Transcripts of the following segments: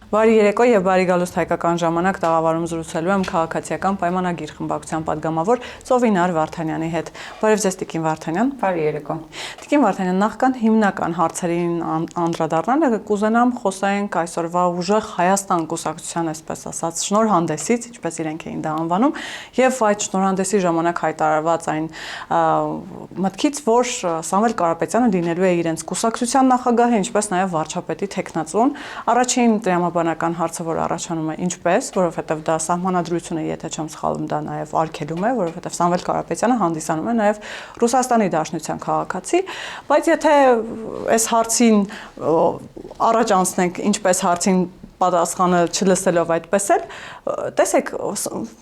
Բարի երեկո եւ բարի գալուստ հայկական ժամանակ տաղավարում զրուցելու եմ քաղաքացիական պայմանագիր խմբակցության падգամավոր Ծովինար Վարդանյանի հետ։ Բարև ձեզ Տիկին Վարդանյան։ Բարի երեկո։ Տիկին Վարդանյան, նախքան հիմնական հարցերին անդրադառնալը կուզենամ խոսենք այսօրվա ուժեղ Հայաստան կուսակցության, այսպես ասած, շնորհանդեսից, ինչպես իրենք էին դա անվանում, եւ այդ շնորհանդեսի ժամանակ հայտարարված այն մտքից, որ Սամվել Կարապետյանը լինելու է իրենց կուսակցության նախագահը, ինչպես նաեւ վարչապետի թեկնածուն։ Առաջին տրամաբանական հարցը, որ առաջանում է, ինչպես, որովհետև դա սահմանադրությունը, եթե չեմ սխալվում, դա նաև արգելում է, որովհետև Սամվել Կարապետյանը հանդիսանում է նաև Ռուսաստանի Դաշնության քաղաքացի, բայց եթե այս հարցին առաջ անցնենք, ինչպես հարցին պատասխանը չլսելով այդպես էլ, տեսեք,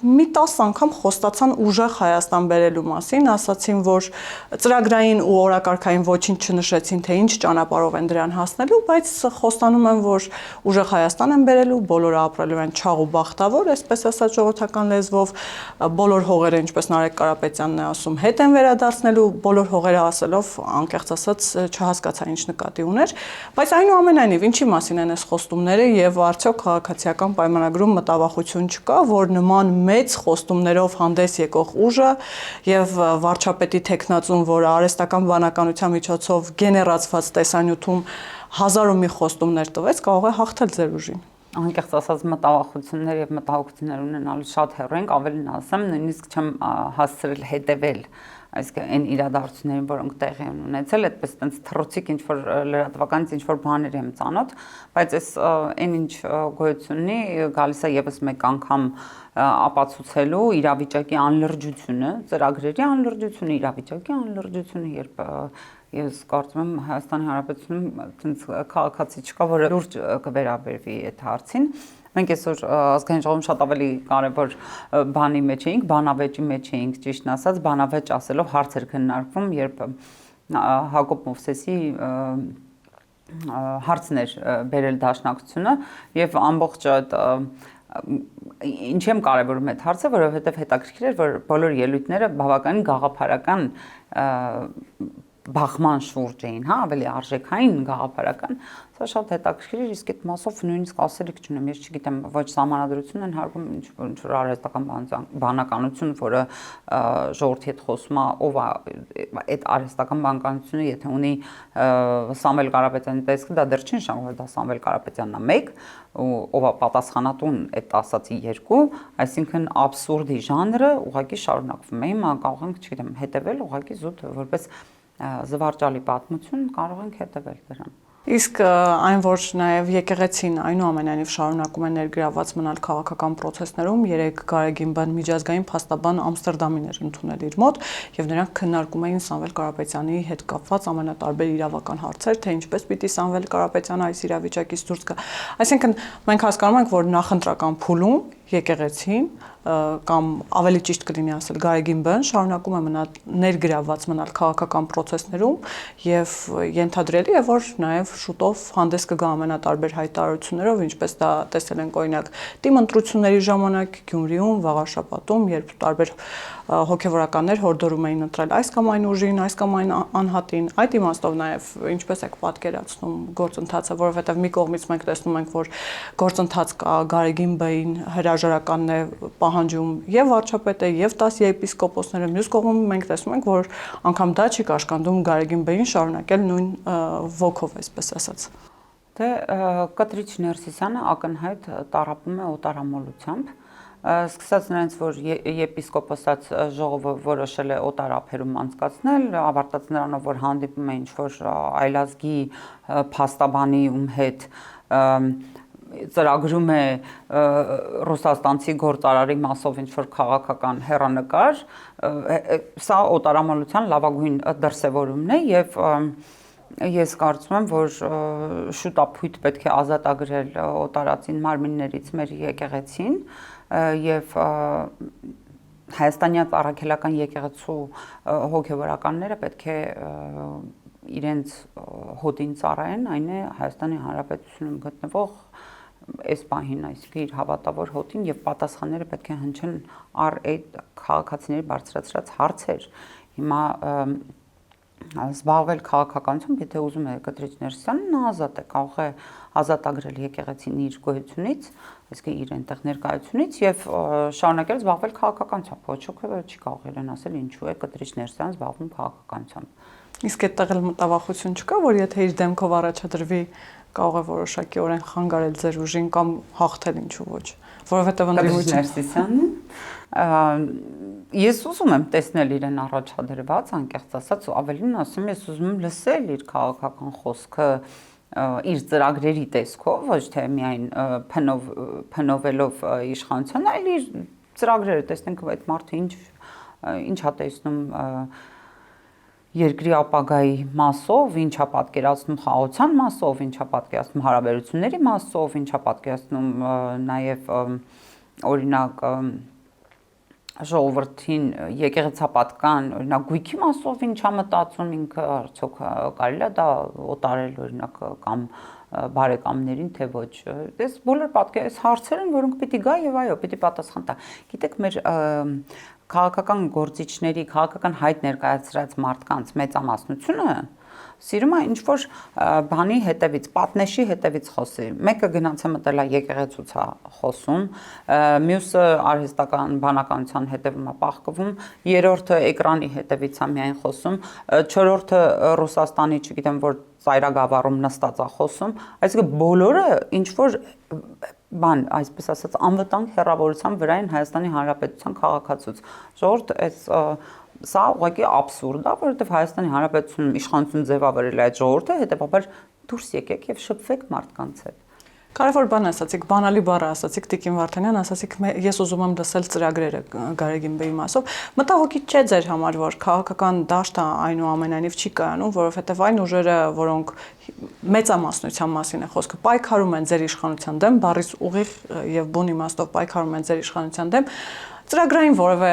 մի 10 անգամ խոստացան ուժեղ Հայաստան բերելու մասին, ասացին, որ ծրագրային ու օրակարգային ոչինչ չնշեցին, թե ինչ ճանապարհով են դրան հասնելու, բայց խոստանում են, որ ուժեղ Հայաստան են բերելու, բոլորը ապրելու են չաղ ու բախտավոր, այսպես ասած ժողովրդական լեզվով, բոլոր հողերը, ինչպես Նարեկ Կարապետյանն է ասում, հետ են վերադարձնելու, բոլոր հողերը ասելով, անկեղծ ասած, չհասկացա ինչ նկատի ուներ, բայց այնուամենայնիվ, ինչի մասին են այս խոստումները եւ արդյոք քաղաքացիական պայմանագրում մտավախություն չկա, որ նման մեծ խոստումներով հանդես եկող ուժը եւ վարչապետի թեկնածուն, որը արհեստական բանականության միջոցով գեներացված տեսանյութում հազար ու մի խոստումներ տվեց, կարող է հաղթել ձեր ուժին։ Անկեղծ ասած մտավախություններ եւ մտահոգություններ ունենալու շատ հեռու ենք, ավելին ասեմ, նույնիսկ չեմ հասցրել հետեւել այն իրադարձություններին, որոնք տեղի են ունեցել, այդպես տենց թռուցիկ ինչ-որ լրատվականից ինչ-որ բաներ եմ ծանոթ, բայց այս այն ինչ գոյություն ունի, գալիս է եւս մեկ անգամ ապացուցելու իրավիճակի անլրջությունը, ծրագրերի անլրջությունը, իրավիճակի անլրջությունը, երբ ես կարծում եմ Հայաստանի Հանրապետությունում տենց քաղաքացի չկա, որը լուրջ կվերաբերվի այդ հարցին։ Մենք այսօր ազգային ժողովում շատ ավելի կարևոր բանի մեջ էինք, բանավեճի մեջ էինք, ճիշտն ասած, բանավեճ ասելով հարց էր քննարկվում, երբ Հակոբ Մովսեսի հարցն էր բերել Դաշնակցությունը եւ ամբողջ այդ ինչ եմ կարևորում այդ հարցը, որովհետեւ հետաքրքիր էր, որ բոլոր ելույթները բավականին գաղափարական բախման շուրջ էին, հա, ավելի արժեքային գաղափարական, սա շատ հետաքրքիր է, իսկ այդ մասով նույնիսկ ասելիք չունեմ, ես չգիտեմ, ոչ սահմանադրությունն են հարգում, ինչ-որ արհեստական բանականություն, որը ժողովրդի հետ խոսում է, ով է այդ արհեստական բանականությունը, եթե ունի Սամվել Կարապետյանի տեսքը, դա դեռ չի նշանակում, որ դա Սամվել Կարապետյանն է մեկ, ով է պատասխանատուն այդ ասացի երկու, այսինքն աբսուրդի ժանրը ուղղակի շարունակվում է, հիմա կարող ենք, չգիտեմ, հետևել ուղղակի զուտ որպես զվարճալի պատմություն կարող ենք հետևել դրան։ Իսկ այն, որ նաև եկեղեցին այնուամենայնիվ շարունակում է ներգրավված մնալ քաղաքական process-ներում, երեք Գարեգին միջազգային փաստաբան Ամստերդամին էր ընդունել իր մոտ, եւ նրանք քննարկում էին Սամվել Կարապետյանի հետ կապված ամենատարբեր իրավական հարցեր, թե ինչպես պիտի Սամվել Կարապետյանը այս իրավիճակից դուրս գա։ Այսինքն մենք հասկանում ենք, որ նախընտրական փուլում եկեղեցին կամ ավելի ճիշտ կլինի ասել Գարեգին բն շարունակում է մնալ ներգրավված մնալ քաղաքական process-ներում եւ ենթադրելի է, որ նաեւ շուտով հանդես կգա ամենատարբեր հայտարարություններով, ինչպես դա տեսել ենք օրինակ թիմ ընտրությունների ժամանակ Գյումրիում, Վաղարշապատում, երբ տարբեր հոգեվորականներ հորդորում էին ընտրել այս կամ այն ուժին, այս կամ այն անհատին, այդ իմաստով նաեւ ինչպես եք պատկերացնում գործընթացը, որովհետեւ մի կողմից մենք տեսնում ենք, որ գործընթաց կա Գարեգին բային հրաժարականն է պահանջում եւ վարչապետը եւ 10 եպիսկոպոսները, մյուս կողմում մենք տեսնում ենք, որ անգամ դա չի կաշկանդում Գարեգին բային շարունակել նույն ոգով, այսպես ասած։ Դե Կտրիչ Ներսիսյանը ակնհայտ տառապում է օտարամոլությամբ, սկսած նրանից, որ եպիսկոպոսած ժողովը որոշել է օտարափերում անցկացնել, ավարտած նրանով, որ հանդիպում է ինչ-որ այլազգի փաստաբանի հետ ծրագրում է ռուսաստանցի գործարարի մասով ինչ-որ քաղաքական հեռանկար, սա օտարամոլության լավագույն դրսևորումն է եւ ես կարծում եմ, որ շուտապույտ պետք է ազատագրել օտարածին մարմիններից մեր եկեղեցին եւ Հայաստանյան առաքելական եկեղեցու հոգեվորականները պետք է իրենց հոտին ծառայեն, այն է Հայաստանի Հանրապետությունում գտնվող այս պահին, այսինքն իր հավատավոր հոտին եւ պատասխանները պետք է հնչեն առ այդ քաղաքացիների բարձրացրած հարցեր։ Հիմա զբաղվել քաղաքականությամբ, եթե ուզում է Կտրիչ Ներսյանը, նա ազատ է, կարող է ազատագրել եկեղեցին իր գոյությունից, այսինքն իր այնտեղ ներկայությունից եւ շարունակել զբաղվել քաղաքականությամբ։ Ոչ ոք չի կարող իրեն ասել ինչու է Կտրիչ Ներսյանը զբաղվում քաղաքականությամբ։ Իսկ այդտեղ էլ մտավախություն չկա, որ եթե իր դեմքով առաջադրվի, կարող է որոշակիորեն խանգարել ձեր ուժին կամ հաղթել ինչու ոչ, որովհետեւ Ներսիսյանն ես ուզում եմ տեսնել իրեն առաջադրված, անկեղծ ասած, ու ավելին ասում ես ուզում եմ լսել իր քաղաքական խոսքը իր ծրագրերի տեսքով, ոչ թե միայն փնովելով իշխանության, այլ իր ծրագրերը տեսնենք այդ մարդը ինչ է տեսնում երկրի ապագայի մասով, ինչա պատկերացնում խաղաղության մասով, ինչա պատկերացնում հարաբերությունների մասով, ինչա պատկերացնում նաև օրինակ ժողովրդին եկեղեցապատկան օրինակ գույքի մասով ինչա մտածում ինքը արդյոք կարելի է դա օտարել օրինակ կամ բարեկամներին թե ոչ դες բոլոր պատկերած հարցեր են որոնք պիտի գա եւ այո պիտի պատասխան տա գիտեք մեր քաղաքական գործիչների քաղաքական հայտ ներկայացրած մարդկանց մեծամասնությունը սիրում է ինչ որ բանի հետևից, պատնեշի հետևից խոսի։ Մեկը գնաց է մտել է եկեղեցուց է խոսում, մյուսը արհեստական բանականության հետևում է պահկվում, երրորդը էկրանի հետևից է միայն խոսում, չորրորդը Ռուսաստանի, չգիտեմ որ ծայրագավառում նստած է խոսում, այսինքն բոլորը ինչ որ բան, այսպես ասած, անվտանգ հեռավորության վրա են Հայաստանի Հանրապետության քաղաքացուց։ Ժողովուրդ այս սա ուղղակի աբսուրդ է, որովհետև Հայաստանի Հանրապետությունում իշխանություն ձևավորել է այդ ժողովուրդը, հետևաբար դուրս եկեք եւ շփվեք մարդկանց հետ։ Կարևոր բան ասացիք, բանալի բառը ասացիք Տիկին Վարդանյան, ասացիք ես ուզում եմ լսել ծրագրերը Գարեգին Բեի մասով։ Մտահոգիչ չէ ձեր համար, որ քաղաքական դաշտը այնուամենայնիվ չի կայանում, որովհետև այն ուժերը, որոնք մեծամասնության մասին է խոսքը, պայքարում են ձեր իշխանության դեմ, բառից ուղիղ եւ բուն իմաստով պայքարում են ձեր իշխանության դեմ, ծրագրային որևէ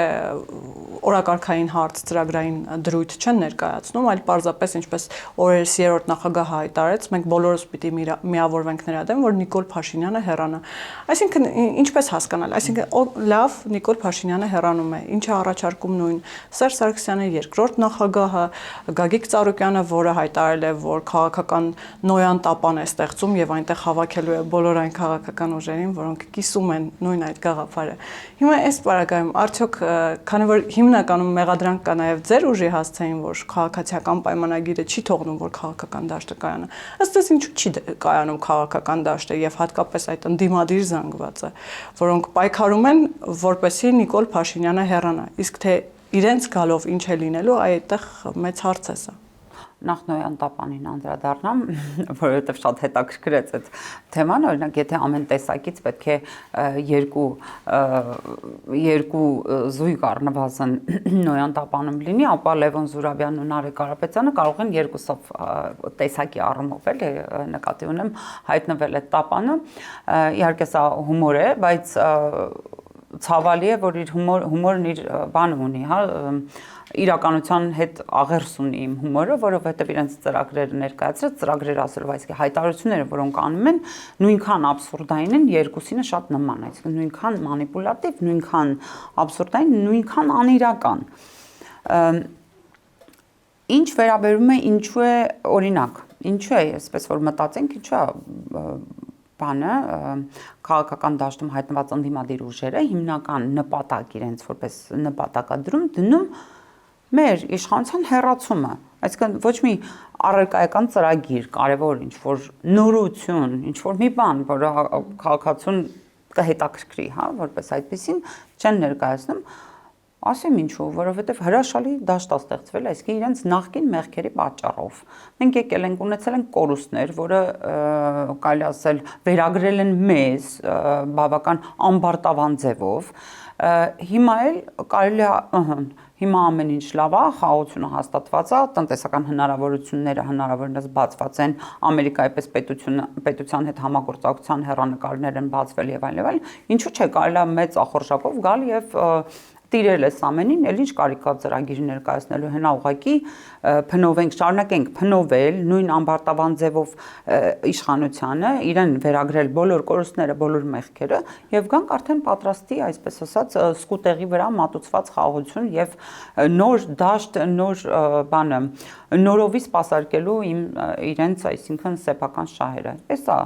օրակարգային հարց, ծրագրային դրույթ չեն ներկայացնում, այլ պարզապես ինչպես օրերս երրորդ նախագահը հայտարարեց, մենք բոլորս պիտի միավորվենք նրա դեմ, որ Նիկոլ Փաշինյանը հեռանա։ Այսինքն ինչպես հասկանալ, այսինքն լավ Նիկոլ Փաշինյանը հեռանում է, ինչ է առաջարկում նույն Սերժ Սարգսյանը երկրորդ նախագահը, Գագիկ Ծառուկյանը, որը հայտարարել է, որ քաղաքական նոյան տապան է ստեղծում եւ այնտեղ հավաքելու է բոլոր այն քաղաքական ուժերին, որոնք կիսում են նույն այդ գաղափարը։ Հիմա այս պարագայում արդյոք քանի որ հիմնականում մեղադրանք կա նաև ձեր ուժի հասցեին, որ քաղաքացիական պայմանագիրը չի թողնում, որ քաղաքական դաշտը կայանա։ Ըստ էս ինչու չի կայանում քաղաքական դաշտը եւ հատկապես այդ ընդդիմադիր զանգվածը, որոնք պայքարում են, որպեսզի Նիկոլ Փաշինյանը հեռանա։ Իսկ թե իրենց գալով ինչ է լինելու, այդտեղ մեծ հարց է սա։ Նախ նոյան տապանին անդրադառնամ, որովհետև շատ հետաքրքրեց այդ թեման, օրինակ եթե ամեն տեսակից պետք է երկու զույգ առնվազն նոյան տապանում լինի, ապա Լևոն Զուրաբյանն ու Նարեկ Կարապետյանը կարող են երկուսով տեսակի առումով էլի նկատի ունեմ հայտնվել այդ տապանը, իհարկե սա հումոր է, բայց ցավալի է, որ իր հումորն իր բանը ունի, հա, իրականության հետ աղերս ունի իմ հումորը, որովհետև իրենց ծրագրերը ներկայացրած, ծրագրերը ասելով, այսինքն հայտարարությունները, որոնք անում են, նույնքան աբսուրդային են, երկուսինը շատ նման, այսինքն նույնքան մանիպուլատիվ, նույնքան աբսուրդային, նույնքան անիրական։ Ինչ վերաբերում է ինչու է օրինակ, ինչու է, այսպես որ մտածենք, ինչու է բանը քաղաքական դաշտում հայտնված ընդդիմադիր ուժերը հիմնական նպատակ իրենց որպես նպատակադրում դնում մեր իշխանության հեռացումը, այսինքն ոչ մի առարկայական ծրագիր, կարևոր ինչ-որ նորություն, ինչ-որ մի բան, որը քաղաքացուն կհետաքրքրի, հա, որպես այդպեսին չեն ներկայացնում, ասեմ ինչու, որովհետև հրաշալի դաշտ է ստեղծվել, այսինքն իրենց նախկին մեղքերի պատճառով։ Մենք եկել ենք ունեցել ենք կորուստներ, որը կարելի ասել վերագրել են մեզ բավական ամբարտավան ձևով։ Հիմա էլ կարելի է հիմա ամեն ինչ լավ է, խաղաղությունը հաստատված է, տնտեսական հնարավորությունները հնարավորինս բացված են, Ամերիկայի պես պետության հետ համագործակցության հեռանկարներ են բացվել եւ այլն, ինչու՞ չէ կարելի է մեծ ախորժակով գալ եւ տիրել էս ամենին, էլ ինչ կարիք կա ծրագիր ներկայացնելու, հենա ուղղակի փնովենք, շարունակենք փնովել նույն ամբարտավան ձևով իշխանությանը, իրեն վերագրել բոլոր կորուստները, բոլոր մեղքերը եւ գանք արդեն պատրաստի, այսպես ասած, սկուտեղի վրա մատուցված խաղաղություն եւ նոր դաշտ, նոր բանը, նորովի սպասարկելու իրենց, այսինքն սեփական շահերը։ Էսա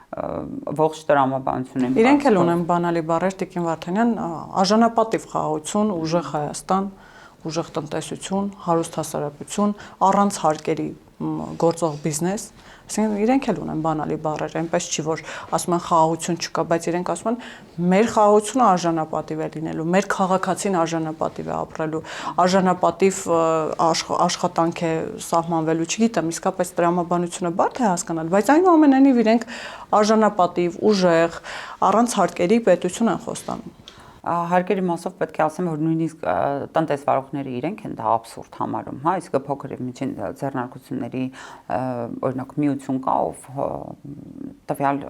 ողջ տրամաբանությունը։ Իրենք էլ ունեն բանալի բառեր Տիկին Վարդանյան, արժանապատիվ խաղաղություն, ուժեղ Հայաստան, ուժեղ տնտեսություն, հարուստ հասարակություն, առանց հարկերի գործող բիզնես, այսինքն իրենք էլ ունեն բանալի բառեր, այնպես չի որ ասում են խաղաղություն չկա, բայց իրենք ասում են մեր խաղաղությունը արժանապատիվ է լինելու, մեր քաղաքացին արժանապատիվ է ապրելու, արժանապատիվ աշխատանք է սահմանվելու, չգիտեմ, իսկապես տրամաբանությունը բարդ է հասկանալ, բայց այնուամենայնիվ իրենք արժանապատիվ, ուժեղ, առանց հարկերի պետություն են խոստանում։ Հարկերի մասով պետք է ասեմ, որ նույնիսկ տնտեսվարողները իրենք են դա աբսուրդ համարում, հա, իսկ փոքր եւ միջին ձեռնարկությունների օրինակ միություն կա, ով տվյալ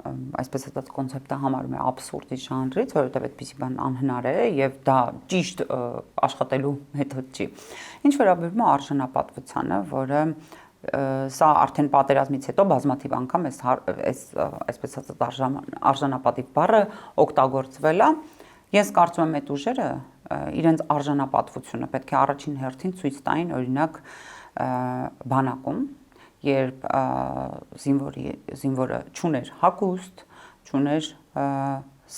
այսպես ասած կոնցեպտը համարում է աբսուրդի ժանրից, որովհետեւ այդպիսի բան անհնար է եւ դա ճիշտ աշխատելու մեթոդ չի։ Ինչ վերաբերում է արժանապատվությանը, որը սա արդեն պատերազմից հետո բազմաթիվ անգամ այսպես ասած արժանապատիվ բառը օգտագործվել է։ Ես կարծում եմ այդ ուժերը իրենց արժանապատվությունը պետք է առաջին հերթին ցույց տային օրինակ բանակում, երբ զինվորը չուներ հագուստ, չուներ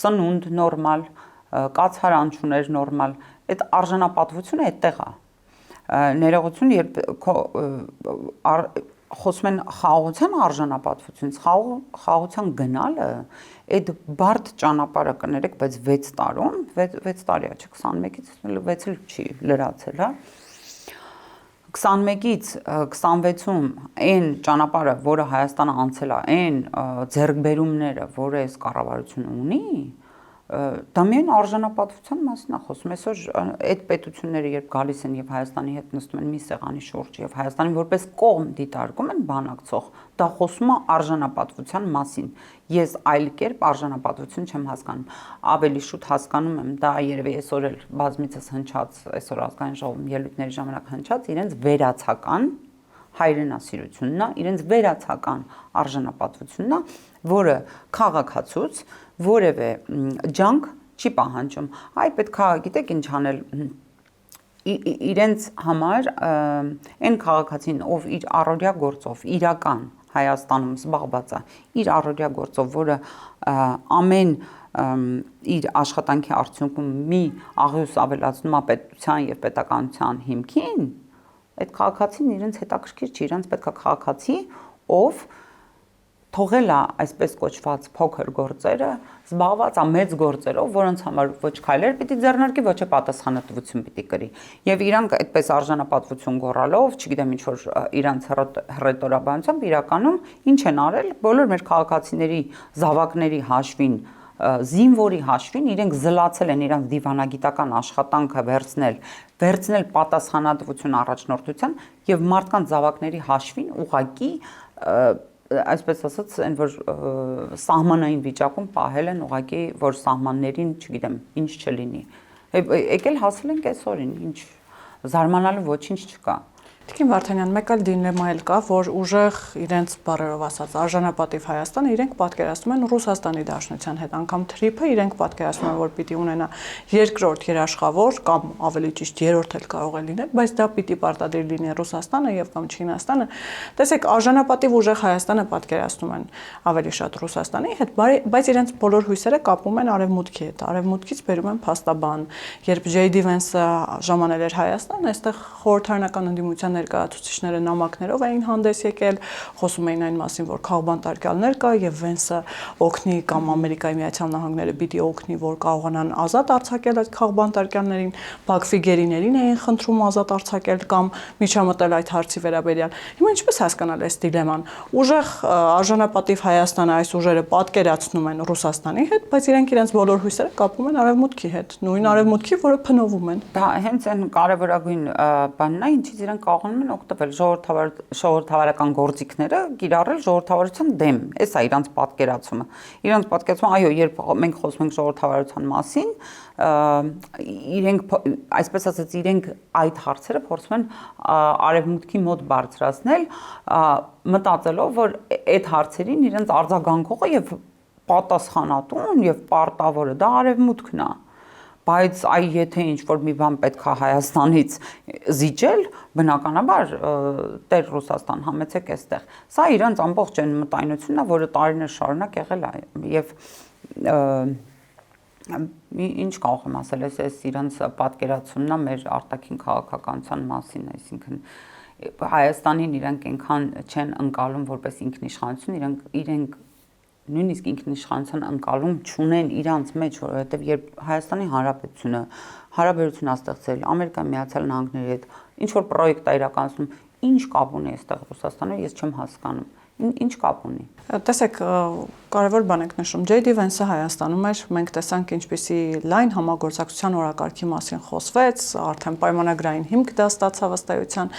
սնունդ նորմալ, կացարան չուներ նորմալ, այդ արժանապատվությունը այդտեղ է։ Ներողություն, երբ խոսում են խաղաղության արժանապատվությունից, խաղաղության գնալը, այդ բարդ ճանապարհը կներեք, բայց 6 տարում, 6 տարի է, չէ, 21-ից 6-ը չի լրացել, հա։ 21-ից 26-ում այն ճանապարհը, որը Հայաստանը անցել է, այն ձեռքբերումները, որը այս կառավարությունը ունի, դա միայն արժանապատվության մասին է խոսում։ Այսօր այդ պետությունները երբ գալիս են եւ Հայաստանի հետ նստում են մի սեղանի շուրջ եւ Հայաստանին որպես կողմ դիտարկում են բանակցող, դա խոսում է արժանապատվության մասին։ Ես այլ կերպ արժանապատվություն չեմ հասկանում։ Ավելի շուտ հասկանում եմ, դա երևի այսօր էլ բազմիցս հնչած, այսօր ազգային ժողովում ելույթների ժամանակ հնչած իրենց վերացական հայրենասիրությունն է, իրենց վերացական արժանապատվությունն է, որը քաղաքացուց որևէ ջանք չի պահանջում։ Այ պետք է գիտեք ինչ անել իրենց համար այն քաղաքացին, ով իր առօրյա գործով իրական Հայաստանում զբաղված է, իր առօրյա գործով, որը ամեն իր աշխատանքի արդյունքում մի աղյուս ավելացնում է պետության եւ պետականության հիմքին, այդ քաղաքացին իրենց հետաքրքիր չի, իրենց պետք է քաղաքացի, ով թողել է այսպես կոչված փոքր գործերը, զբաղված է մեծ գործերով, որոնց համար ոչ քայլեր պիտի ձեռնարկի, ոչ է պատասխանատվություն պիտի կրի։ Եվ իրանք այդպես արժանապատվություն գոռալով, չգիտեմ ինչ որ իրանց հռետորաբանությամբ իրականում ինչ են արել, բոլոր մեր քաղաքացիների զավակների հաշվին, զինվորի հաշվին իրենք զլացել են իրանց դիվանագիտական աշխատանքը վերցնել պատասխանատվություն առաջնորդության եւ մարդկանց զավակների հաշվին ուղակի այսպես ասած, այն որ սահմանային վիճակում պահել են ուղղակի, որ սահմաններին, չգիտեմ, ինչ չլինի։ Եկել հասել ենք այսօրին, ինչ զարմանալու ոչինչ չկա։ Տիկին Վարդանյան, մեկ այլ դիլեմա էլ կա, որ ուժեղ իրենց բառերով ասած արժանապատիվ Հայաստանը իրենք պատկերացնում են Ռուսաստանի Դաշնության հետ, անգամ թրիփը իրենք պատկերացնում են, որ պիտի ունենա երկրորդ երաշխավոր կամ ավելի ճիշտ երրորդ էլ կարող է լինել, բայց դա պիտի պարտադիր լինի Ռուսաստանը եւ կամ Չինաստանը։ Տեսեք, արժանապատիվ ուժեղ Հայաստանը պատկերացնում են ավելի շատ Ռուսաստանի հետ, բայց իրենց բոլոր հույսերը կապում են արևմուտքի հետ։ Արևմուտքից բերում են փաստաբան, երբ J.D. Vance-ը ժամանել էր Հայաստան, այստեղ խորհրդարանական ընդդիմության ներկայացուցիչները նամակներով էին հանդես եկել, խոսում էին այն մասին, որ քաղբանտարկյալներ կա եւ Վենսը օգնի կամ Ամերիկայի Միացյալ Նահանգները պիտի օգնի, որ կարողանան ազատ արձակել այդ քաղբանտարկյալներին, Բաքվի գերիներին էին խնդրում ազատ արձակել կամ միջամտել այդ հարցի վերաբերյալ։ Հիմա ինչպես հասկանալ այս դիլեման։ Ուժեղ արժանապատիվ Հայաստանը այս ուժերը պատկերացնում են Ռուսաստանի հետ, բայց իրենք իրենց բոլոր հույսերը կապում են արևմուտքի հետ, նույն արևմուտքի, որը փնովում են։ Դա հենց այն կարևորագույն բանն է, ինչից իրենք կարող կարողանում են օգտվել ժողովրդավարական գործիքները կիրառել ժողովրդավարության դեմ։ Էս է իրանց պատկերացումը։ Իրանց պատկերացումը, այո, երբ մենք խոսում ենք ժողովրդավարության մասին, իրենք այսպես ասած իրենք այդ հարցերը փորձում են արևմուտքի մոտ բարձրացնել, մտածելով, որ այդ հարցերին իրենց արձագանքողը եւ պատասխանատուն եւ պարտավորը դա արևմուտքն է։ Բայց եթե ինչ-որ մի բան պետք է Հայաստանից զիջել, բնականաբար Տեր Ռուսաստան համեցեք այստեղ։ Սա իրանց ամբողջ այն մտայնությունն է, որը տարիներ շարունակ եղել է եւ ինչ կարող եմ ասել, այս իրանց պատկերացումն է մեր արտաքին քաղաքականության մասին, այսինքն Հայաստանին իրանք այնքան չեն ընկալում որպես ինքնիշխանություն, իրենք նույնիսկ ինքնիշխանության ընկալում չունեն իրանց մեջ, որովհետև երբ Հայաստանի Հանրապետությունը հարաբերություն է ստեղծել Ամերիկայի Միացյալ Նահանգների հետ, ինչ որ պրոյեկտ է իրականացնում, ինչ կապ ունի այստեղ Ռուսաստանը, ես չեմ հասկանում։ Ինչ կապ ունի։ Տեսեք, կարևոր բան եք նշում, J.D. Vance-ը Հայաստանում էր, մենք տեսանք ինչպիսի լայն համագործակցության օրակարգի մասին խոսվեց, արդեն պայմանագրային հիմք դա ստացավ ըստ էության,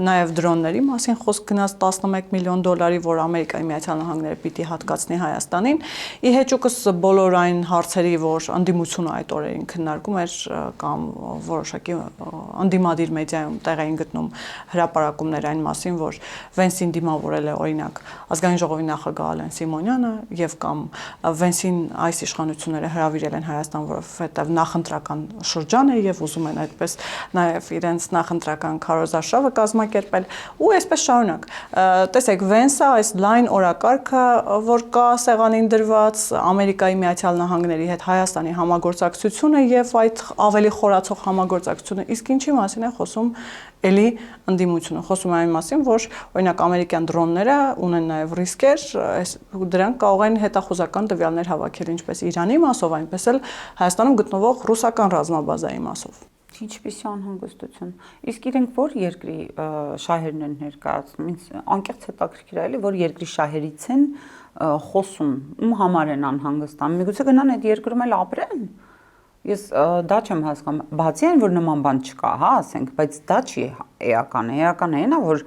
նաև դրոնների մասին խոսք գնաց 11 միլիոն դոլարի, որ Ամերիկայի Միացյալ Նահանգները պիտի հատկացնի Հայաստանին։ Ի հեճուկս բոլոր այն հարցերի, որ անդիմությունը այդ օրերին քննարկում էր կամ որոշակի անդիմադիր մեդիայում տեղ էին գտնում հրապարակումներ այն մասին, որ Vance-ին դիմավորել է օրինակ Ազգային ժողովի նախագահ Ալեն Սիմոնյանը եւ կամ Vance-ին այս իշխանությունները հրավիրել են Հայաստան, որովհետեւ նախընտրական շրջան է եւ ուզում են այդպես նաեւ իրենց նախընտրական քարոզարշավը կազմակերպել ու այսպես շարունակ։ Տեսեք, Vance-ը այս լայն օրակարգը, որ կա սեղանին դրված Ամերիկայի Միացյալ Նահանգների հետ Հայաստանի համագործակցությունը եւ այդ ավելի խորացող համագործակցությունը, իսկ ինչի մասին է խոսում էլի ընդդիմությունը, խոսում է այն մասին, որ օրինակ ամերիկյան դրոնները ունեն նաև ռիսկեր, դրանք կարող են հետախուզական տվյալներ հավաքել ինչպես Իրանի մասով, այնպես էլ Հայաստանում գտնվող ռուսական ռազմաբազայի մասով։ Ինչպիսի անհանգստություն։ Իսկ իրենք որ երկրի շահերն են ներկայացնում, ինձ անկեղծ հետաքրքիր է, որ երկրի շահերից են խոսում, ում համար են անհանգստանում, միգուցե գնան այդ երկրում էլ ապրեն։ Ես դա չեմ հասկանում, բացի այն, որ նման բան չկա, հա, ասենք, բայց դա չի էական, էական այն է, որ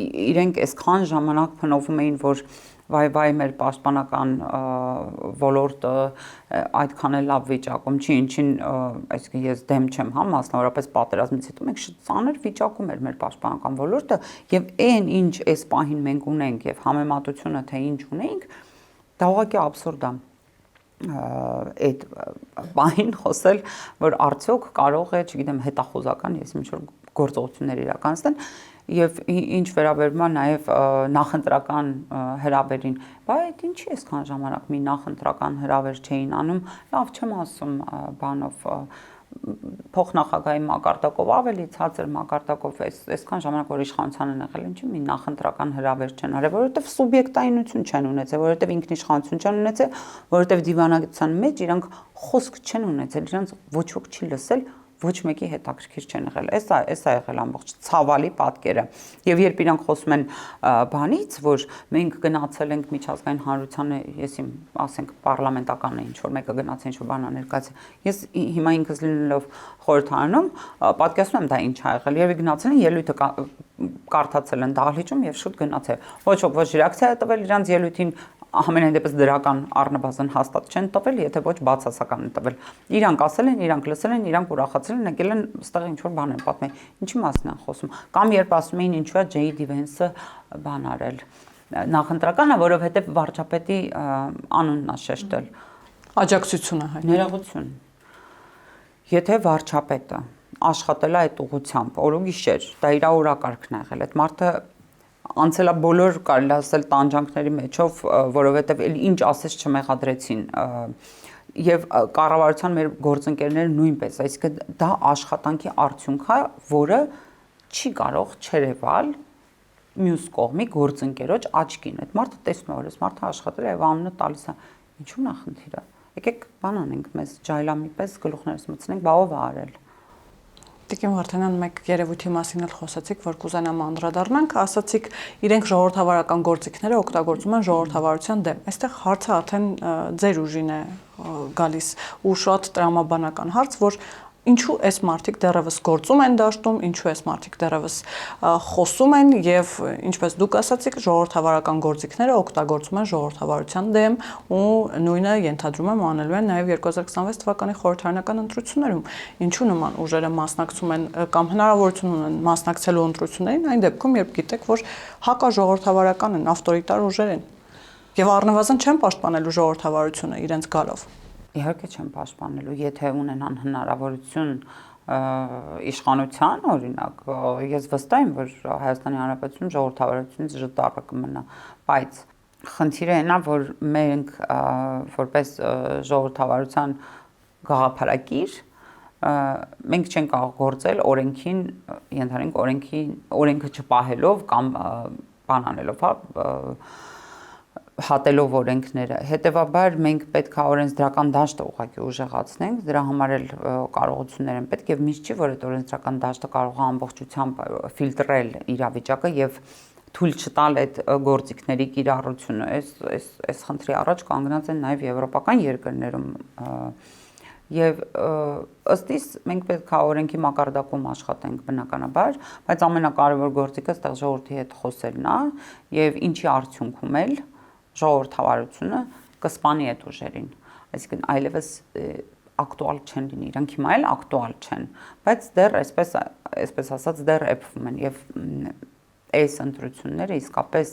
իրենք այսքան ժամանակ փնովում էին, որ վայ մեր պաշտպանական ոլորտը այդքան էլ լավ վիճակում չի, ինչին, այսինքն ես դեմ չեմ, հա, մասնավորապես պատերազմից հետո մենք շատ ծանր վիճակում էր մեր պաշտպանական ոլորտը եւ այն ինչ այս պահին մենք ունենք եւ համեմատությունը թե ինչ ունենք, դա ուղղակի աբսուրդ է։ Այդ բանին խոսել, որ արդյոք կարող է, չգիտեմ, հետախուզական, ես ինչ-որ գործողություններ իրականացնել եւ ինչ վերաբերում է նաեւ նախընտրական հրավերին, բայց ինչի այսքան ժամանակ մի նախընտրական հրավեր չէին անում, լավ չեմ ասում բանով փոխնախագահի մակարդակով ավելի ցածր մակարդակով այսքան ժամանակ որ իշխանության են եղել, ինչի մի նախընտրական հրավեր չեն արել, որովհետև սուբյեկտայնություն չեն ունեցել, որովհետև ինքնիշխանություն չեն ունեցել, որովհետև դիվանագիտության մեջ իրանք խոսք չեն ունեցել, իրանք ոչ ոք չի լսել, ոչ մեկի հետաքրքիր չեն եղել։ Էսա եղել ամբողջ ցավալի պատկերը։ Եվ երբ իրանք խոսում են բանից, որ մենք գնացել ենք միջազգային հանրությանը, ես իմ, ասենք, պարլամենտական է ինչ որ մեկը գնաց ինչ որ բան ներկայացրել։ Ես հիմա ինքս լինելով խորհրդարանում պատկերացնում եմ դա ինչ ա եղել։ Երբ գնացել են ելույթը կարդացել են դահլիճում եւ շուտ գնացել։ Ոչ ոք ոչ ռեակցիա է տվել իրանք ելույթին, ամենայն դեպս դրական առնվազն հաստատ չեն տվել, եթե ոչ բացասական են տվել։ Իրանք ասել են, իրանք լսել են, իրանք ուրախացել են, եկել են այստեղ ինչ որ բան են պատմել։ Ինչի մասին են խոսում։ Կամ երբ ասում էին ինչու է J.D. Vance-ը բան արել։ Նախընտրականը, որովհետև վարչապետի անունն է շեշտել։ Աջակցությունը հայ։ Ներողություն։ Եթե վարչապետը աշխատել է այդ ուղղությամբ, օրոգիշեր, դա իր օրակարգն է եղել, այդ մարդը անցել է բոլոր կարելի ասել տանջանքների մեջով, որովհետև ինչ ասես չմեղադրեցին եւ կառավարության մեր գործընկերները նույնպես, այսինքն դա աշխատանքի արդյունք է, որը չի կարող չերևալ մյուս կողմի գործընկերոջ աչքին։ Այդ մարդը տեսնում է, որ այս մարդը աշխատել է եւ անունը տալիս է։ Ինչու՞ն է խնդիրը։ Եկեք բան անենք, մեզ ջայլամի պես գլուխներս մտցնենք, բա ով է արել։ Տիկին Վարդանյան, մեկ երևույթի մասին էլ խոսացիք, որ կուզենամ անդրադառնանք, ասացիք, իրենք ժողովրդավարական գործիքները օգտագործում են ժողովրդավարության դեմ։ Այստեղ հարցը արդեն ձեր ուժին է գալիս ու շատ տրամաբանական հարց, որ ինչու այս մարդիկ դեռևս գործում են դաշտում, ինչու այս մարդիկ դեռևս խոսում են եւ ինչպես դուք ասացիք, ժողովրդավարական գործիքները օգտագործում են ժողովրդավարության դեմ ու նույնը ենթադրում եմ անելու են նաեւ 2026 թվականի խորհրդարանական ընտրություններում։ Ինչու նման ուժերը մասնակցում են կամ հնարավորություն ունեն մասնակցելու ընտրություններին այն դեպքում, երբ գիտեք, որ հակաժողովրդավարական են, ավտորիտար ուժեր են եւ առնվազն չեն պաշտպանելու ժողովրդավարությունը իրենց գալով։ Իհարկե չեմ պաշտպանելու, եթե ունենան հնարավորություն իշխանության, օրինակ, ես վստահ եմ, որ Հայաստանի Հանրապետությունում ժողովրդավարությունից ժտարը կմնա, բայց խնդիրը այն է, որ մենք որպես ժողովրդավարության գաղափարակիր մենք չենք կարող գործել օրենքին, ենթադրենք օրենքը չպահելով կամ բան անելով, հատելով օրենքները։ Հետևաբար մենք պետք է օրենսդրական դաշտը ուղղակի ուժեղացնենք, դրա համար էլ կարողություններ են պետք եւ միշտ չի, որ այդ օրենսդրական դաշտը կարող է ամբողջությամբ ֆիլտրել իրավիճակը եւ թույլ չտալ այդ գործիքների կիրառությունը։ Այս խնդրի առաջ կանգնած են նաեւ եվրոպական երկրներում եւ ըստ իս մենք պետք է օրենքի մակարդակում աշխատենք բնականաբար, բայց ամենակարևոր գործիքը այստեղ ժողովրդի հետ խոսելն է եւ ինչի արդյունքում էլ ժողովրդավարությունը կսպանի այդ ուժերին, այսինքն այլևս ակտուալ չեն լինի, իրանք հիմա էլ ակտուալ չեն, բայց դեռ այսպես ասած դեռ էփվում են եւ այս ընտրությունները իսկապես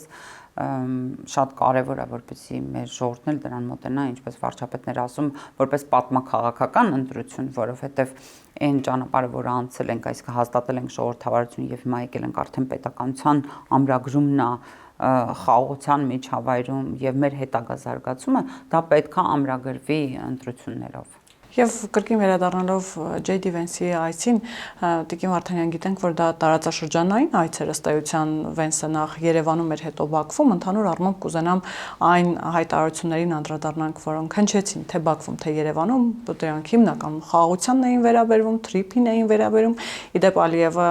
շատ կարևոր է, որպեսզի մեր ժողովուրդն էլ դրան մոտենա, ինչպես վարչապետները ասում, որպես պատմաքաղաքական ընտրություն, որովհետեւ այն ճանապարհը, որ անցել ենք, այսինքն հաստատել ենք ժողովրդավարություն եւ հիմա եկել ենք արդեն պետականության ամրագրումն է խաղաղության միջավայրում եւ մեր հետագա զարգացումը, դա պետք է ամրագրվի ընտրություններով։ Եվ կրկին վերադառնալով J.D. Vance-ի այցին, Տիկին Վարդանյան, գիտենք, որ դա տարածաշրջանային այց էր, ըստ էության Vance-ը նախ Երևանում էր, հետո Բաքվում, ընդհանուր առմամբ կուզենամ այն հայտարարություններին անդրադառնանք, որոնք հնչեցին թե Բաքվում, թե Երևանում, դրանք հիմնական խաղաղությանն էին վերաբերվում, թրիփին էին վերաբերում։ Իդեպ Ալիևը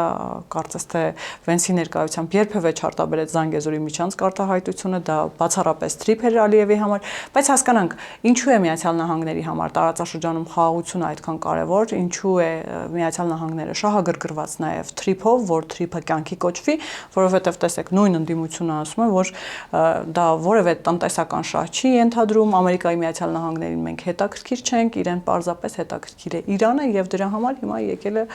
կարծես թե Vance-ի ներկայությամբ երբևէ չարտաբերեց Զանգեզուրի միջանցք արտահայտությունը, դա բացառապես թրիփ էր Ալիևի համար, բայց հասկանանք, ինչու է Միացյալ Նահանգների համար տարածաշրջանում խաղաղությունը այդքան կարևոր, ինչու է Միացյալ Նահանգները շահագրգռված նաև թրիփով, որ թրիփը կյանքի կոչվի, որովհետև տեսեք նույն ընդդիմությունը ասում է, որ դա որևէ տնտեսական շահ չի ենթադրում, Ամերիկայի Միացյալ Նահանգներին մենք հետաքրքիր չենք, իրեն պարզապես հետաքրքիր է Իրանը եւ դրա համար հիմա եկել է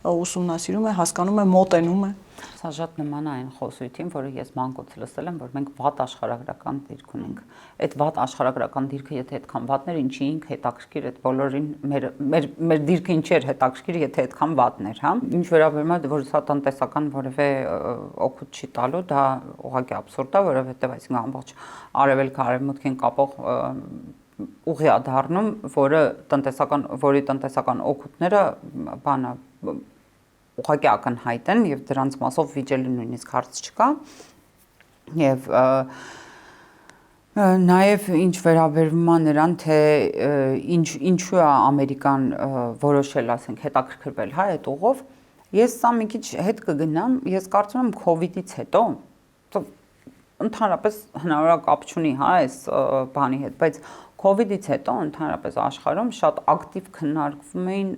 ուսումնասիրում է, հասկանում է, մոտենում է։ Սա շատ նման է այն խոսույթին, որը ես մանկուց լսել եմ, որ մենք վատ աշխարհագրական դիրք ունենք։ Այդ վատ աշխարհագրական դիրքը, եթե այդքան վատն էր, ինչի ինք հետաքրքիր այդ բոլորին մեր դիրքը ինչի էր հետաքրքիր, եթե այդքան վատն էր, հա։ Ինչ վերաբերում է, որ սա տնտեսական որևէ օգուտ չի տալու, դա ուղղակի աբսուրդ է, որովհետև այսինքն ամբողջ արևելքը արևմուտքին կապող ուղի է դառնում, որի տնտեսական օգուտները բանը ուղղակի ակնհայտ են եւ դրանց մասով վիճելի նույնիսկ հարց չկա եւ նաեւ ինչ վերաբերվում է նրան թե ինչու է Ամերիկան որոշել, ասենք, հետաքրքրվել հա այդ ուղով, ես սա մի քիչ հետ կգնամ, ես կարծում եմ COVID-ից հետո ընդհանրապես հնարավոր է կապ չունի հա այս բանի հետ, բայց COVID-ից հետո ընդհանրապես աշխարհում շատ ակտիվ քննարկվում էին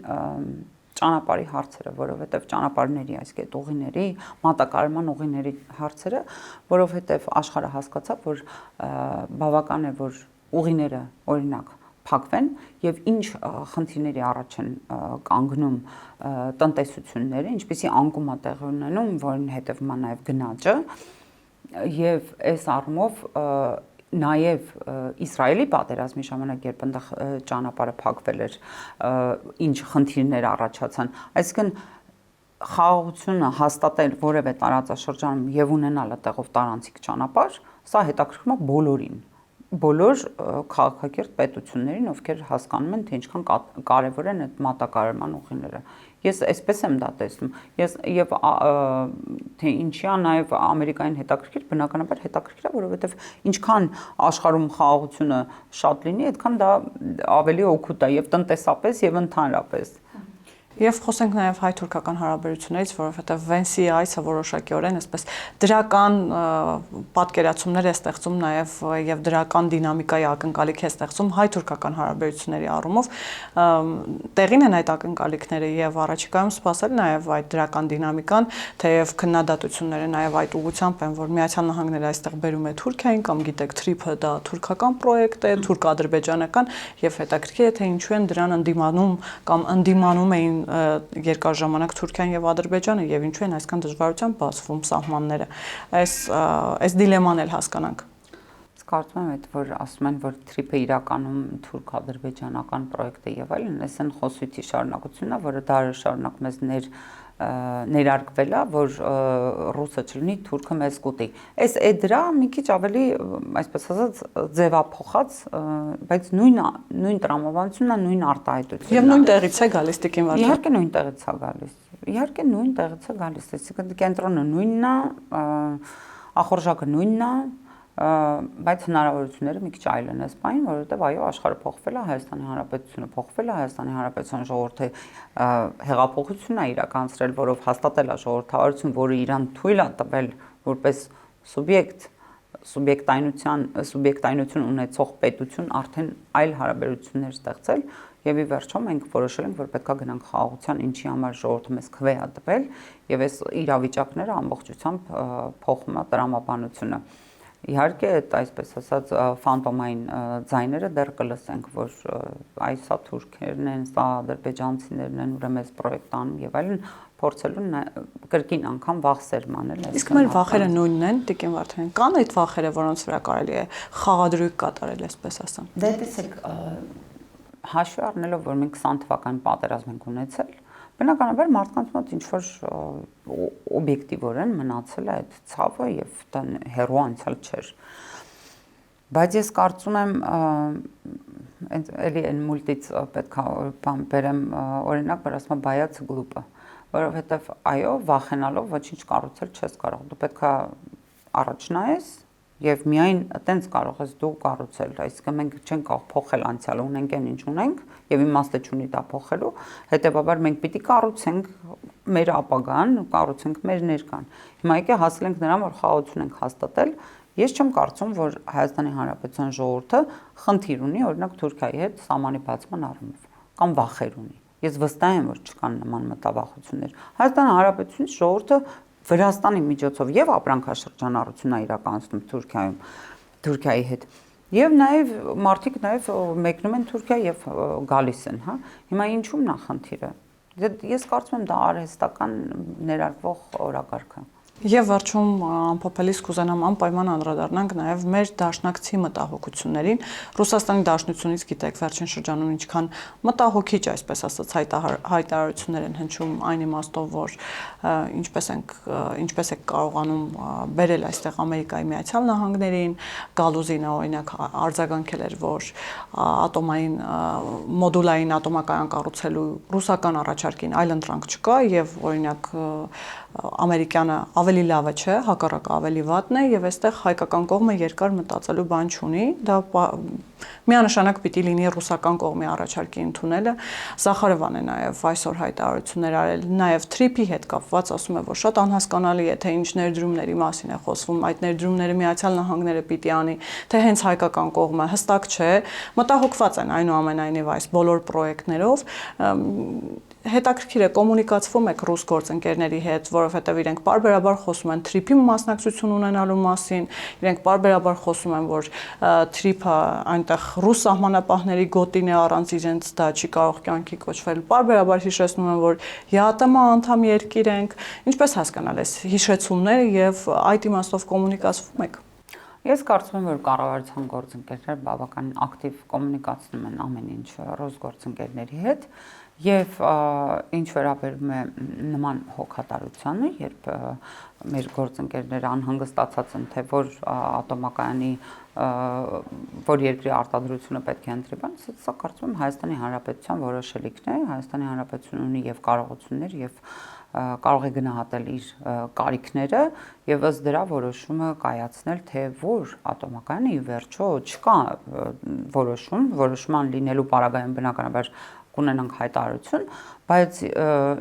ճանապարհի հարցերը, որովհետև ճանապարհների, այսինքն այդ ուղիների, մատակարարման ուղիների հարցերը, որովհետև աշխարհը հասկացավ, որ բավական է, որ ուղիները օրինակ փակվեն եւ ինչ խնդիրների առաջ են կանգնում տնտեսությունները, ինչպեսի անկում է տեղի ունենում, որին հետևում է նաեւ գնաճը եւ այս առումով նաև Իսրայելի պատերազմի ժամանակ, երբ այնտեղ ճանապարհը փակվել էր, ինչ խնդիրներ առաջացան, այսինքն խաղաղությունը հաստատել որևէ տարածաշրջանում եւ ունենալ այդտեղով տարանցիկ ճանապարհ, սա հետաքրքրում է բոլորին, բոլոր քաղաքակիրթ պետություններին, ովքեր հասկանում են, թե ինչքան կարևոր են այդ մատակարարման ուղիները։ Ես այսպես եմ դա տեսնում։ Եվ թե ինչի է նաև Ամերիկային հետաքրքիր, բնականաբար հետաքրքիր է, որովհետև ինչքան աշխարհում խաղաղությունը շատ լինի, այդքան դա ավելի օգուտ է եւ տնտեսապես եւ ընդհանրապես։ Եվ խոսենք նաև հայ-թուրքական հարաբերություններից, որովհետև Վենսի այցը որոշակիորեն այսպես դրական պատկերացումներ է ստեղծում նաև եւ դրական դինամիկայի ակնկալիք է ստեղծում հայ-թուրքական հարաբերությունների առումով, տեղին են այդ ակնկալիքները եւ առաջիկայում սպասել նաև այդ դրական դինամիկան, թեև քննադատությունները նաև այդ ուղղությամբ են, որ Միացյալ Նահանգները այստեղ բերում է Թուրքիային կամ գիտեք TRIP-ը դա թուրքական պրոյեկտ է, թուրք-ադրբեջանական եւ հետաքրքիր է թե ինչու են դրան ընդդիմանում կամ ընդդիմանում էին երկար ժամանակ Թուրքիան եւ Ադրբեջանը եւ ինչու են այսքան դժվարությամբ բացվում սահմանները։ Այս դիլեման էլ հասկանանք։ Կարծում եմ, որ ասում են, որ TRIP-ը իրականում թուրք-ադրբեջանական պրոյեկտ է եւ այլն, այս են խոսույթի շարունակությունն է, որը դարեր շարունակ մեզ ներարկվել է, որ ռուսը չլինի, թուրքը մեզ կուտի։ Այս դրա մի քիչ ավելի, այսպես ասած, ձևափոխած, բայց նույն տրամաբանությունն է, նույն արտահայտությունն է։ Եվ նույն տեղից է գալիս Տիկին Վարդան։ Իհարկե նույն տեղից է գալիս։ Իհարկե նույն տեղից է գալիս, այսինքն կենտրոնը նույնն է, ախորժակը նույնն է, բայց հնարավորությունները մի քիչ այլ են այս բանին, որովհետև այո, աշխարհը փոխվել է, Հայաստանի Հանրապետությունը փոխվել է, Հայաստանի Հանրապետության ժողովուրդը հեղափոխություն է իրականացրել, որով հաստատել է ժողովրդավարություն, որը իրան թույլ է տվել որպես սուբյեկտայնություն ունեցող պետություն արդեն այլ հարաբերություններ ստեղծել եւ ի վերջո մենք որոշել ենք, որ պետքա գնանք խաղաղության, ինչի համար ժողովուրդը մեզ քվե է տվել եւ այս իրավիճակները ամբողջությամբ փոխում է տրամաբանությունը։ Իհարկե, այսպես ասած, ֆանտոմային ձայները դեռ կլսենք, որ այս սա թուրքերն են, սա ադրբեջանցիներն են, ուրեմն այս պրոյեկտ անում եւ այլն, փորձելուն կրկին անգամ վախ սերմանել։ Իսկ մեր վախերը նույնն են, Տիկին Վարդան, կան այդ վախերը, որոնց վրա կարելի է խաղադրույք կատարել, այսպես ասեմ։ Դե տեսեք, հաշվի առնելով, որ մենք 20 թվականի պատերազմ ենք ունեցել, բնականաբար մարդկանց մոտ ինչ-որ օբյեկտիվորեն մնացել է այդ ցավը եւ դա հեռու անցյալ չէր։ Բայց ես կարծում եմ, էլի այն մուլտից պետք է բան բերեմ օրինակ, որ ասում եմ բայաց գլուպը, որովհետեւ այո, վախենալով ոչինչ կառուցել չես կարող։ Դու պետք է առաջ նայես եւ միայն այտենց կարող ես դու կառուցել, այսինքն մենք չենք կարող փոխել անցյալը, ունենք այն ինչ ունենք եւ իմաստը չունի դա փոխելու, հետեւաբար մենք պիտի կառուցենք մեր ապագան, կառուցենք մեր ներկան։ Հիմա եկե հասել ենք նրան, որ խաղաղություն ենք հաստատել, ես չեմ կարծում, որ Հայաստանի Հանրապետության ժողովուրդը խնդիր ունի, օրինակ Թուրքիայի հետ սահմանի բացման առումով կամ վախեր ունի։ Ես վստահ եմ, որ չկան նման մտավախություններ։ Հայաստանի Հանրապետությունից ժողովուրդը Վրաստանի միջոցով եւ ապրանքաշրջանառություն է իրականացնում Թուրքիայի հետ։ Եվ նաեւ մարդիկ նաեւ մեկնում են Թուրքիա եւ գալիս են, հա։ Հիմա ինչու՞մն է խնդիրը։ Ես կարծում եմ դա արհեստական ներարկվող օրակարգ է։ Եվ վերջում ամփոփելիս կուզենամ անպայման անդրադառնանք նաև մեր դաշնակցի մտահոգություններին։ Ռուսաստանի Դաշնությունից գիտեք վերջին շրջանում ինչքան մտահոգիչ, այսպես ասած, հայտարարություններ են հնչում այն իմաստով, որ ինչպես է կարողանում բերել այստեղ Ամերիկայի Միացյալ Նահանգներին, Գալուզինը օրինակ արձագանքել էր, որ ատոմային մոդուլային ատոմակայան կառուցելու ռուսական առաջարկին այլ ընտրանք չկա եւ օրինակ ամերիկյանը ավելի լավը չէ, հակառակը ավելի վատն է եւ այստեղ հայկական կողմը երկար մտածելու բան չունի, դա միանշանակ պիտի լինի ռուսական կողմի առաջարկի ընդունելը։ Զախարովան է նաեւ այսօր հայտարարություններ արել, նաեւ TRIP-ի հետ կապված ասում է, որ շատ անհասկանալի է, թե ինչ ներդրումների մասին է խոսվում, այդ ներդրումները Միացյալ Նահանգները պիտի անի, թե հենց հայկական կողմը հստակ չէ, մտահոգված են այնուամենայնիվ այս բոլոր պրոյեկտներով։ Հետաքրքիր է կոմունիկացվում եք ռուս գործընկերների հետ, որովհետև իրենք պարբերաբար խոսում են TRIP-ի մասնակցություն ունենալու մասին, իրենք պարբերաբար խոսում են, որ TRIP-ը այնտեղ ռուս սահմանապահների գոտին է, առանց իրենց դա չի կարող կյանքի կոչվել։ Պարբերաբար հիշեցնում են, որ ԵԱՏՄ անդամ երկիր ենք, ինչպես հասկանալ այս հիշեցումները եւ այդ իմաստով կոմունիկացվում եք։ Ես կարծում եմ, որ կառավարության գործընկերները բավականին ակտիվ կոմունիկացնում են ամեն ինչ ռուս գործընկերների հետ եւ ինչ վերաբերում է նման հոգատարությանը, երբ մեր գործընկերները անհանգստացած են, թե որ ատոմակայանի որ երկրի արտադրությունը պետք է ընտրի, բայց սա կարծում եմ Հայաստանի Հանրապետության որոշելիքն է, Հայաստանի Հանրապետությունն ունի եւ կարողություններ եւ կարող է գնահատել իր կարիքները եւ ըստ դրա որոշումը կայացնել, թե որ ատոմակայանը ի վերջո չկա որոշման լինելու պարագայում բնականաբար կունենանք հայտարարություն, բայց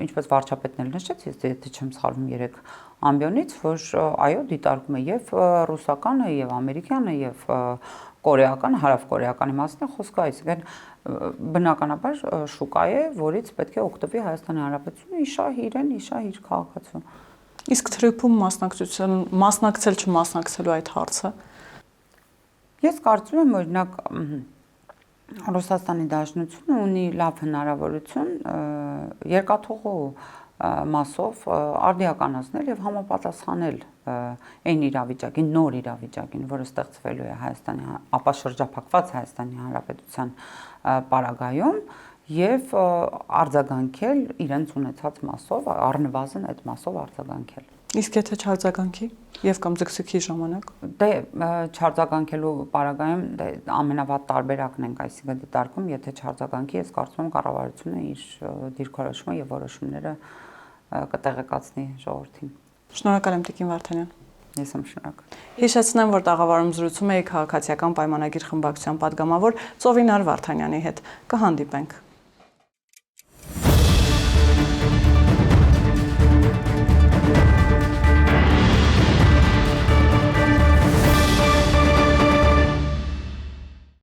ինչպես վարչապետն էլ նշեց, եթե չեմ սխալվում 3 ամբիոնից, որ այո, դիտարկում է եւ ռուսականը, եւ ամերիկյանը, եւ կորեական, հարավկորեական իմաստն է խոսքը, այսինքն բնականաբար շուկա է, որից պետք է օգտվի Հայաստանի Հանրապետությունը իշահ իրեն, իշահ իր քաղաքացուն։ Իսկ թրիփում մասնակցել չմասնակցելու այդ հարցը։ Ես կարծում եմ, օրինակ Ռուսաստանի Դաշնությունը ունի լավ հնարավորություն երկաթուղու մասով արդիականացնել եւ համապատասխանել այն իրավիճակին, նոր իրավիճակին, որը ստեղծվելու է Հայաստանի ապա շրջափակված Հայաստանի Հանրապետության պարագայում եւ արձագանքել իրենց ունեցած մասով, առնվազն այդ մասով արձագանքել։ Իսկ եթե չարձագանքի եւ կամ ձգձգի ժամանակ։ Դե չարձագանքելու պարագայում ամենավատ տարբերակն ենք, այսինքն դիտարկում, եթե չարձագանքի, ես կարծում եմ կառավարությունը իր դիրքորոշումը եւ որոշումները կտեղեկացնի ժողովրդին։ Շնորհակալ եմ Տիկին Վարդանյան։ Ես եմ շնորհակալ։ Հիշեցնեմ, որ տաղավարում զրուցում էի քաղաքացիական պայմանագիր խմբակցության պատգամավոր Ծովինար Վարդանյանի հետ։ Կհանդիպենք։